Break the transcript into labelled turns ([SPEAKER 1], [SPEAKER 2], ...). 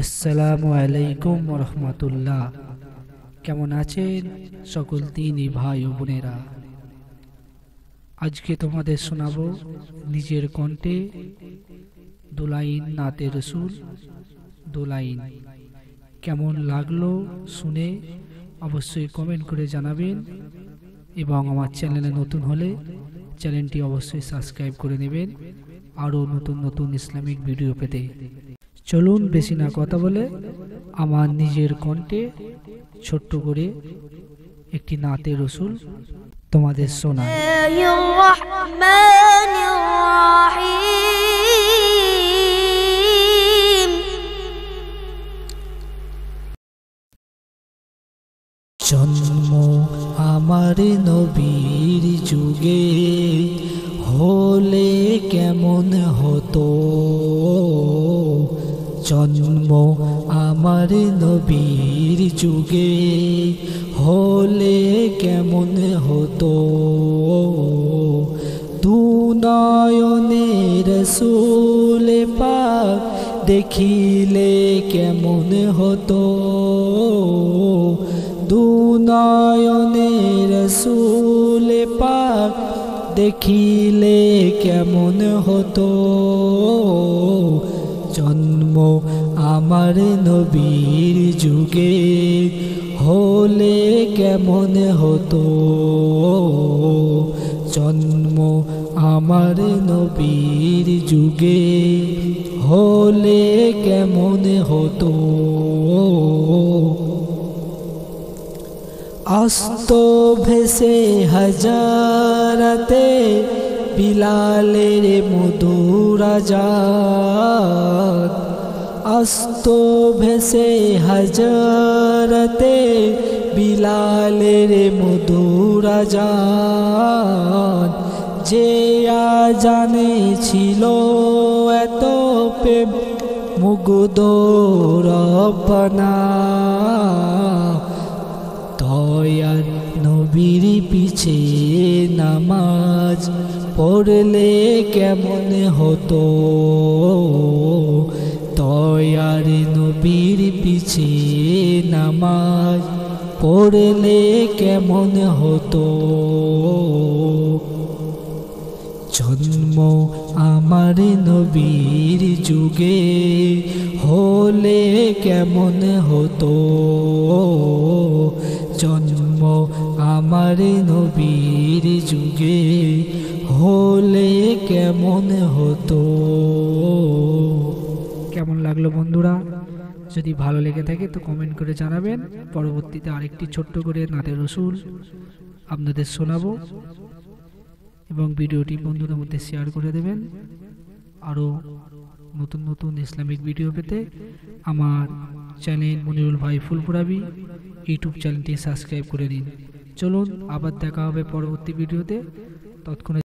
[SPEAKER 1] আসসালামু আলাইকুম রহমতুল্লাহ। কেমন আছেন সকল দিনী ভাই ও বোনেরা? আজকে তোমাদের শোনাবো নিজের কণ্ঠে দুলাইন নাতে রসুল। দুলাইন কেমন লাগলো শুনে অবশ্যই কমেন্ট করে জানাবেন, এবং আমার চ্যানেলে নতুন হলে চ্যানেলটি অবশ্যই সাবস্ক্রাইব করে নেবেন আরও নতুন নতুন ইসলামিক ভিডিও পেতে। চলুন বেশি না কথা বলে আমার নিজের কণ্ঠে ছোট্ট করে একটি নাতে রসুল তোমাদের শোনাই। জন্ম আমার নবীর যুগে হলে কেমন হতো, জন্ম আমার নবীর যুগে হলে কেমন হতো, দুনয়নে রসূল পাক দেখিলে কেমন হতো, দুনয়নে রসূল পাক দেখিলে কেমন হতো, জন্ম আমার নবীর যুগে হলে কেমন হতো, জন্ম আমার নবীর যুগে হলে কেমন হতো। আস্ত ভেসে হাজারাতে বিলালের মধুর আজাদ, আস্ত ভেসে হাজারাতে বিলালের মধুর আজাদ, যে আজানে ছিল এত প্রেম মুগ্ধ রব্বানা, দয়ার নবীর পিছে নামাজ পড়লে কেমন হতো, দয়ার নবীর পিছে নামাজ পড়লে কেমন হতো, জন্ম আমার নবীর যুগে হলে কেমন হতো, জন্ম আমার নবীর যুগে হলে কেমন হতো। কেমন লাগলো বন্ধুরা? যদি ভালো লেগে থাকে তো কমেন্ট করে জানাবেন। পরবর্তীতে আরেকটি ছোট্ট করে নাতে রসুল আপনাদের শোনাবো, এবং ভিডিওটি বন্ধুদের মধ্যে শেয়ার করে দেবেন। আরও নতুন নতুন ইসলামিক ভিডিও পেতে আমার চ্যানেল মনিরুল ভাই ফুলপুরাবি ইউটিউব চ্যানেলটি সাবস্ক্রাইব করে নিন। চলুন আবার দেখা হবে পরবর্তী ভিডিওতে। তৎক্ষণে